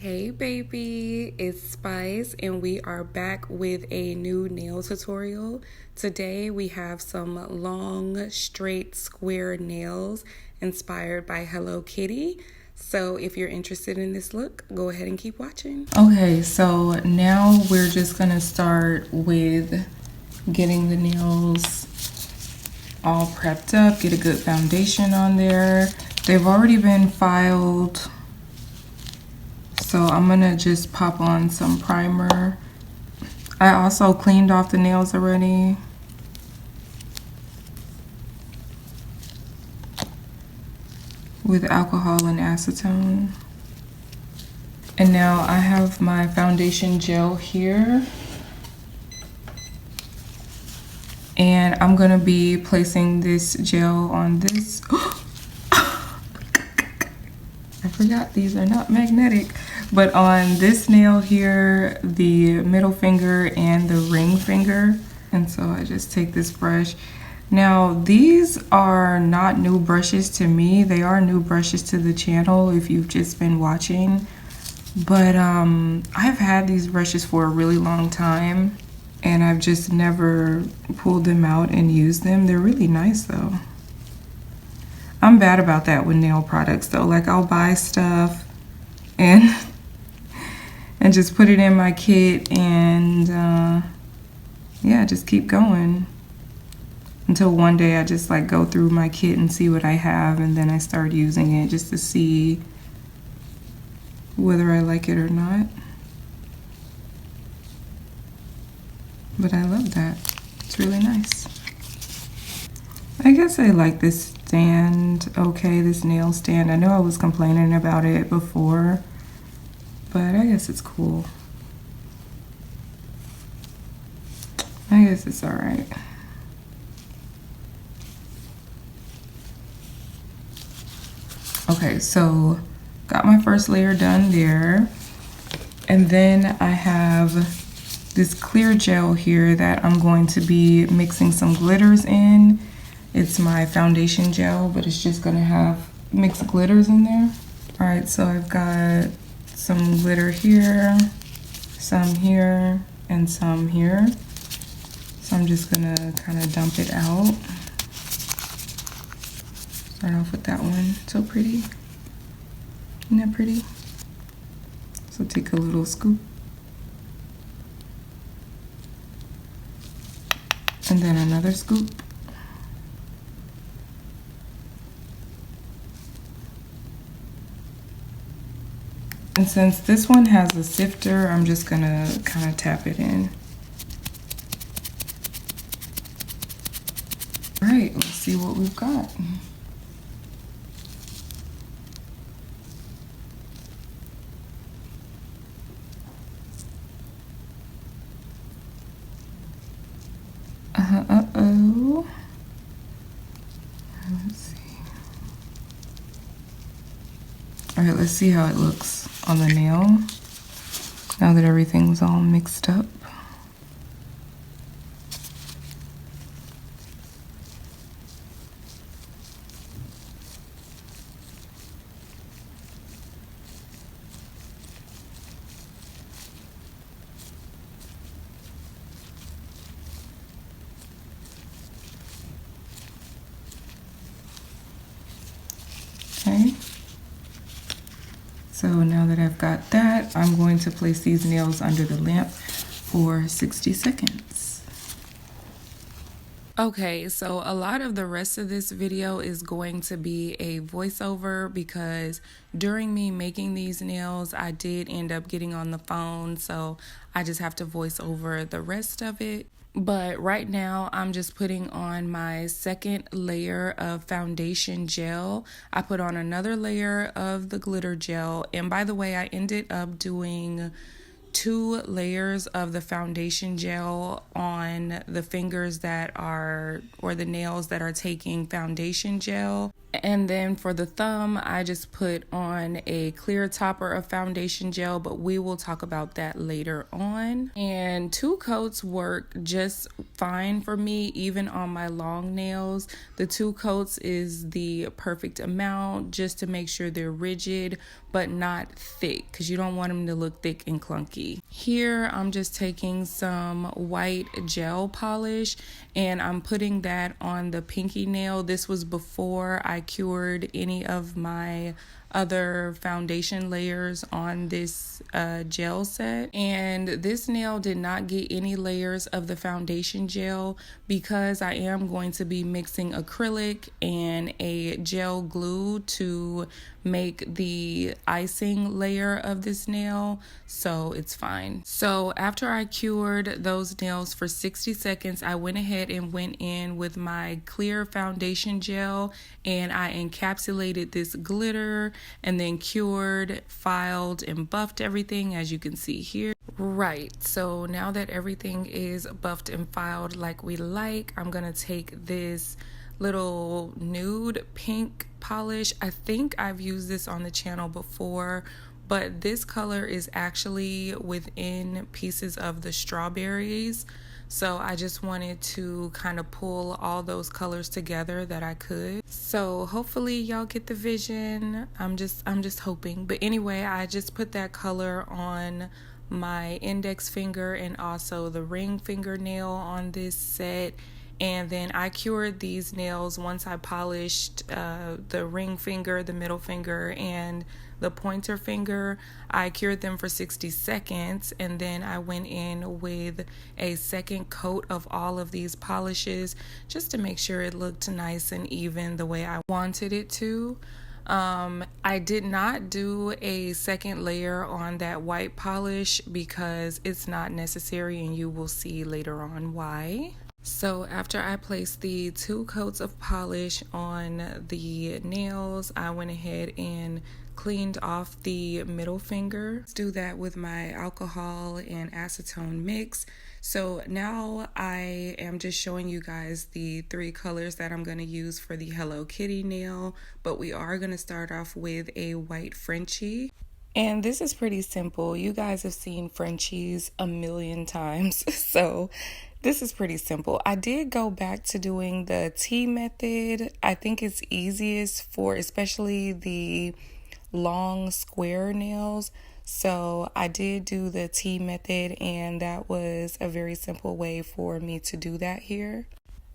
Hey baby, it's Spice and we are back with a new nail tutorial. Today we have some long, straight, square nails inspired by Hello Kitty. So if you're interested in this look, go ahead and keep watching. Okay, so now we're just gonna start with getting the nails all prepped up, get a good foundation on there. They've already been filed. So I'm gonna just pop on some primer. I also cleaned off the nails already. With alcohol and acetone. And now I have my foundation gel here. And I'm gonna be placing this gel on this. I forgot these are not magnetic. But on this nail here, the middle finger and the ring finger. And so I just take this brush. Now, these are not new brushes to me. They are new brushes to the channel if you've just been watching. But I've had these brushes for a really long time. And I've just never pulled them out and used them. They're really nice though. I'm bad about that with nail products though. Like I'll buy stuff and just put it in my kit and yeah, just keep going until one day I just like go through my kit and see what I have, and then I start using it just to see whether I like it or not. But I love that. It's really nice. I guess I like this stand. Okay, this nail stand. I know I was complaining about it before, but I guess it's cool. I guess it's all right. Okay, so got my first layer done there. And then I have this clear gel here that I'm going to be mixing some glitters in. It's my foundation gel, but it's just gonna have mixed glitters in there. All right, so I've got some glitter here, some here, and some here. So I'm just gonna kind of dump it out. Start off with that one. So pretty. Isn't that pretty? So take a little scoop. And then another scoop. And since this one has a sifter, I'm just gonna kind of tap it in. All right, let's see what we've got. Uh-oh. Let's see. All right, let's see how it looks on the nail now that everything's all mixed up. Okay. So now that I've got that, I'm going to place these nails under the lamp for 60 seconds. Okay, so a lot of the rest of this video is going to be a voiceover because during me making these nails, I did end up getting on the phone, so I just have to voice over the rest of it. But right now, I'm just putting on my second layer of foundation gel. I put on another layer of the glitter gel. And by the way, I ended up doing 2 layers of the foundation gel on the fingers that are, or the nails that are taking foundation gel. And then for the thumb, I just put on a clear topper of foundation gel, but we will talk about that later on. And 2 coats work just fine for me, even on my long nails. The 2 coats is the perfect amount, just to make sure they're rigid but not thick, because you don't want them to look thick and clunky. Here I'm just taking some white gel polish and I'm putting that on the pinky nail. This was before I cured any of my other foundation layers on this gel set, and this nail did not get any layers of the foundation gel because I am going to be mixing acrylic and a gel glue to make the icing layer of this nail, so it's fine. So after I cured those nails for 60 seconds, I went ahead and went in with my clear foundation gel and I encapsulated this glitter and then cured, filed, and buffed everything, as you can see here. Right, so now that everything is buffed and filed like we like, I'm gonna take this little nude pink polish. I think I've used this on the channel before, but this color is actually within pieces of the strawberries. So I just wanted to kind of pull all those colors together that I could. So hopefully y'all get the vision. I'm just hoping. But anyway, I just put that color on my index finger and also the ring fingernail on this set. And then I cured these nails once I polished the ring finger, the middle finger, and the pointer finger. I cured them for 60 seconds, and then I went in with a second coat of all of these polishes just to make sure it looked nice and even the way I wanted it to. I did not do a second layer on that white polish because it's not necessary, and you will see later on why. So after I placed the 2 coats of polish on the nails, I went ahead and cleaned off the middle finger. Let's do that with my alcohol and acetone mix. So now I am just showing you guys the 3 colors that I'm going to use for the Hello Kitty nail, but we are going to start off with a white Frenchie. And this is pretty simple. You guys have seen Frenchies a million times, so this is pretty simple. I did go back to doing the T method. I think it's easiest for especially the long square nails. So I did do the T method, and that was a very simple way for me to do that here.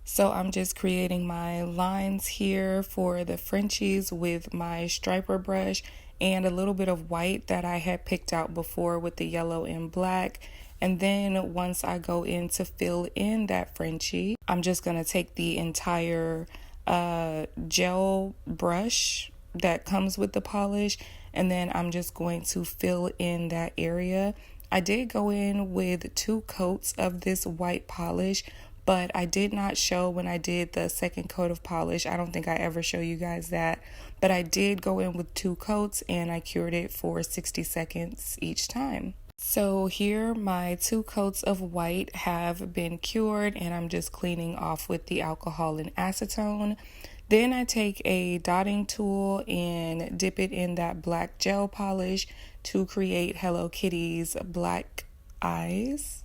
So I'm just creating my lines here for the Frenchies with my striper brush and a little bit of white that I had picked out before with the yellow and black. And then once I go in to fill in that Frenchie, I'm just going to take the entire gel brush that comes with the polish, and then I'm just going to fill in that area. I did go in with 2 coats of this white polish, but I did not show when I did the second coat of polish. I don't think I ever show you guys that, but I did go in with 2 coats and I cured it for 60 seconds each time. So here my 2 coats of white have been cured, and I'm just cleaning off with the alcohol and acetone. Then I take a dotting tool and dip it in that black gel polish to create Hello Kitty's black eyes.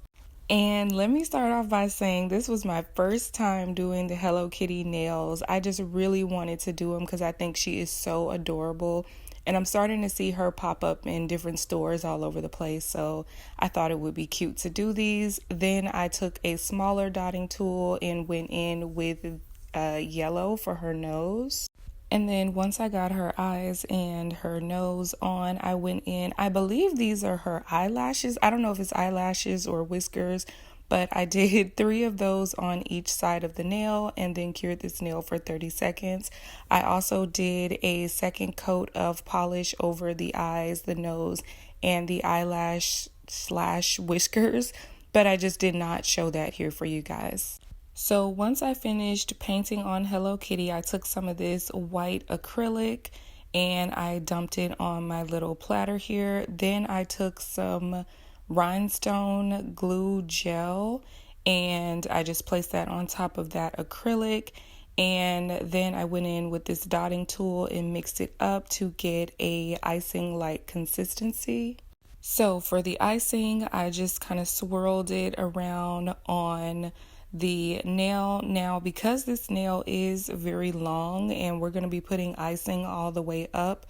And let me start off by saying this was my first time doing the Hello Kitty nails. I just really wanted to do them because I think she is so adorable. And I'm starting to see her pop up in different stores all over the place, so I thought it would be cute to do these. Then I took a smaller dotting tool and went in with yellow for her nose. And then once I got her eyes and her nose on, I went in. I believe these are her eyelashes. I don't know if it's eyelashes or whiskers, but I did 3 of those on each side of the nail and then cured this nail for 30 seconds. I also did a second coat of polish over the eyes, the nose, and the eyelash / whiskers, but I just did not show that here for you guys. So once I finished painting on Hello Kitty, I took some of this white acrylic and I dumped it on my little platter here. Then I took some rhinestone glue gel, and I just placed that on top of that acrylic. And then I went in with this dotting tool and mixed it up to get a icing-like consistency. So for the icing, I just kind of swirled it around on the nail. Now, because this nail is very long and we're going to be putting icing all the way up,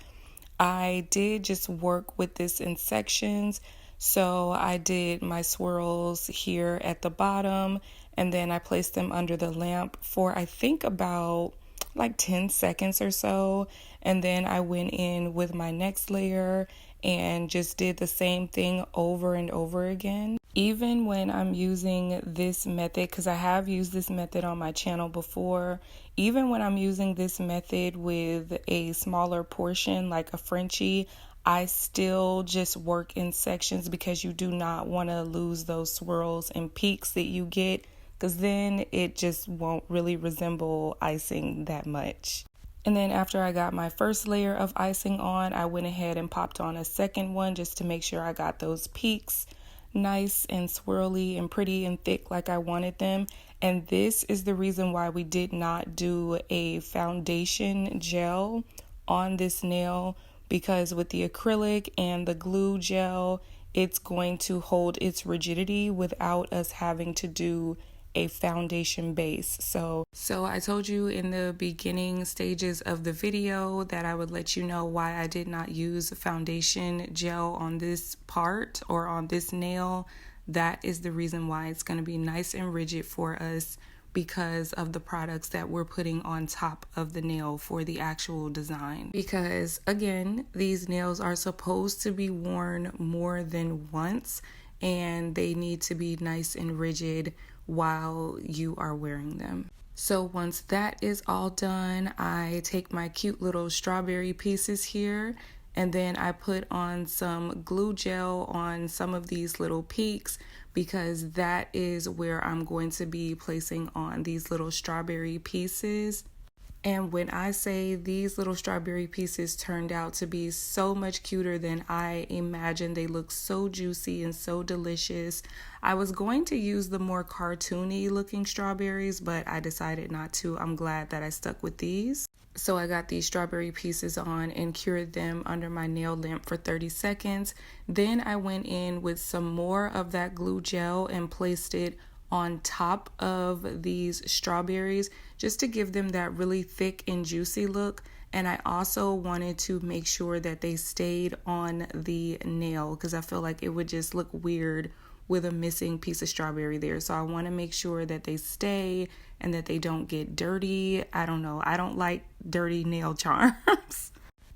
I did just work with this in sections. So I did my swirls here at the bottom, and then I placed them under the lamp for I think about like 10 seconds or so. And then I went in with my next layer and just did the same thing over and over again. Even when I'm using this method, because I have used this method on my channel before, even when I'm using this method with a smaller portion like a Frenchie, I still just work in sections because you do not want to lose those swirls and peaks that you get, because then it just won't really resemble icing that much. And then after I got my first layer of icing on, I went ahead and popped on a second one just to make sure I got those peaks nice and swirly and pretty and thick like I wanted them. And this is the reason why we did not do a foundation gel on this nail, because with the acrylic and the glue gel, it's going to hold its rigidity without us having to do a foundation base. So I told you in the beginning stages of the video that I would let you know why I did not use foundation gel on this part or on this nail. That is the reason why it's going to be nice and rigid for us, because of the products that we're putting on top of the nail for the actual design. Because again, these nails are supposed to be worn more than once, and they need to be nice and rigid while you are wearing them. So once that is all done, I take my cute little strawberry pieces here, and then I put on some glue gel on some of these little peaks, because that is where I'm going to be placing on these little strawberry pieces. And when I say these little strawberry pieces turned out to be so much cuter than I imagined, they look so juicy and so delicious. I was going to use the more cartoony looking strawberries, but I decided not to. I'm glad that I stuck with these. So I got these strawberry pieces on and cured them under my nail lamp for 30 seconds. Then I went in with some more of that glue gel and placed it on top of these strawberries just to give them that really thick and juicy look. And I also wanted to make sure that they stayed on the nail, because I feel like it would just look weird with a missing piece of strawberry there. So I want to make sure that they stay and that they don't get dirty. I don't know. I don't like dirty nail charms.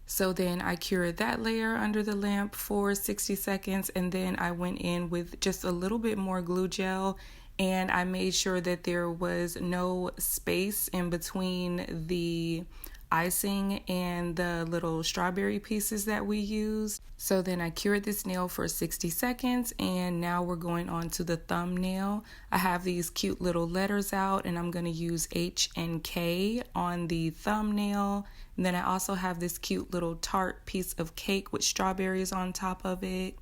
So then I cured that layer under the lamp for 60 seconds. And then I went in with just a little bit more glue gel, and I made sure that there was no space in between the icing and the little strawberry pieces that we used. So then I cured this nail for 60 seconds, and now we're going on to the thumbnail. I have these cute little letters out, and I'm going to use H and K on the thumbnail. And then I also have this cute little tart piece of cake with strawberries on top of it,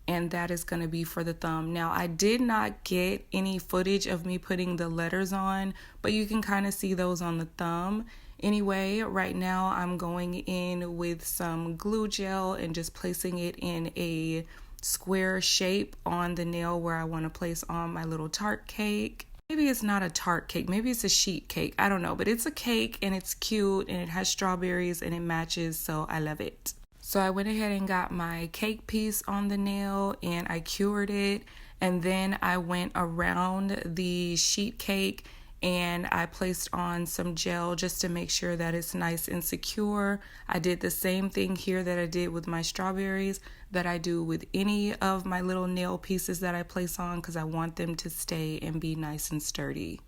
and that is going to be for the thumb. Now, I did not get any footage of me putting the letters on, but you can kind of see those on the thumb. Anyway, right now I'm going in with some glue gel and just placing it in a square shape on the nail where I want to place on my little tart cake. Maybe it's not a tart cake, maybe it's a sheet cake, I don't know, but it's a cake and it's cute and it has strawberries and it matches, so I love it. So I went ahead and got my cake piece on the nail and I cured it, and then I went around the sheet cake and I placed on some gel just to make sure that it's nice and secure. I did the same thing here that I did with my strawberries that I do with any of my little nail pieces that I place on, because I want them to stay and be nice and sturdy.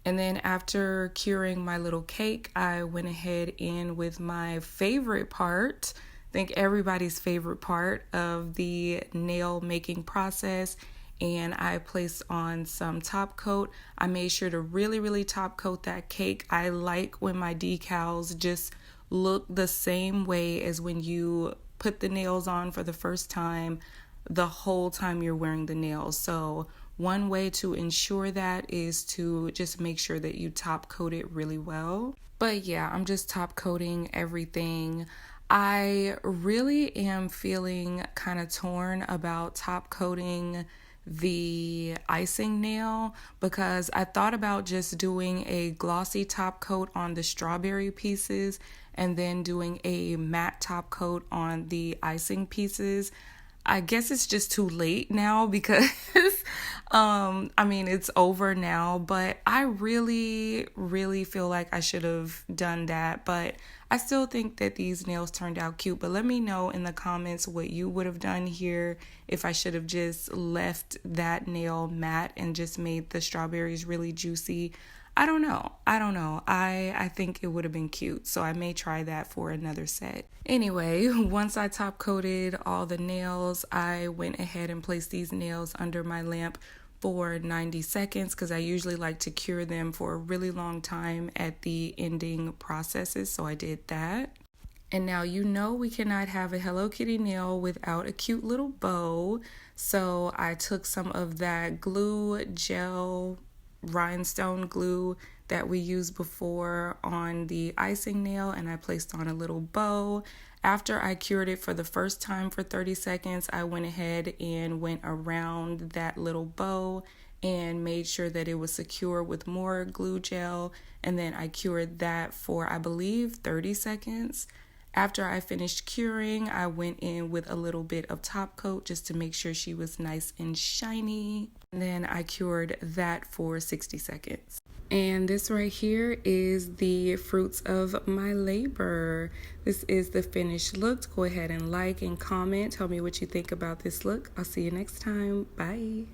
And then after curing my little cake, I went ahead in with my favorite part, I think everybody's favorite part of the nail making process, and I placed on some top coat. I made sure to really top coat that cake. I like when my decals just look the same way as when you put the nails on for the first time. the whole time you're wearing the nails. So one way to ensure that is to just make sure that you top coat it really well. But yeah, I'm just top coating everything. I really am feeling kind of torn about top coating the icing nail because I thought about just doing a glossy top coat on the strawberry pieces and then doing a matte top coat on the icing pieces. I guess it's just too late now because it's over now, but I really feel like I should have done that. But I still think that these nails turned out cute. But let me know in the comments what you would have done here, if I should have just left that nail matte and just made the strawberries really juicy. I don't know. I think it would have been cute, so I may try that for another set. Anyway, once I top coated all the nails, I went ahead and placed these nails under my lamp for 90 seconds because I usually like to cure them for a really long time at the ending processes, so I did that. And now we cannot have a Hello Kitty nail without a cute little bow, so I took some of that glue gel rhinestone glue that we used before on the icing nail and I placed on a little bow. After I cured it for the first time for 30 seconds, I went ahead and went around that little bow and made sure that it was secure with more glue gel, and then I cured that for I believe 30 seconds. After I finished curing, I went in with a little bit of top coat just to make sure she was nice and shiny. And then I cured that for 60 seconds. And this right here is the fruits of my labor. This is the finished look. Go ahead and like and comment. Tell me what you think about this look. I'll see you next time. Bye.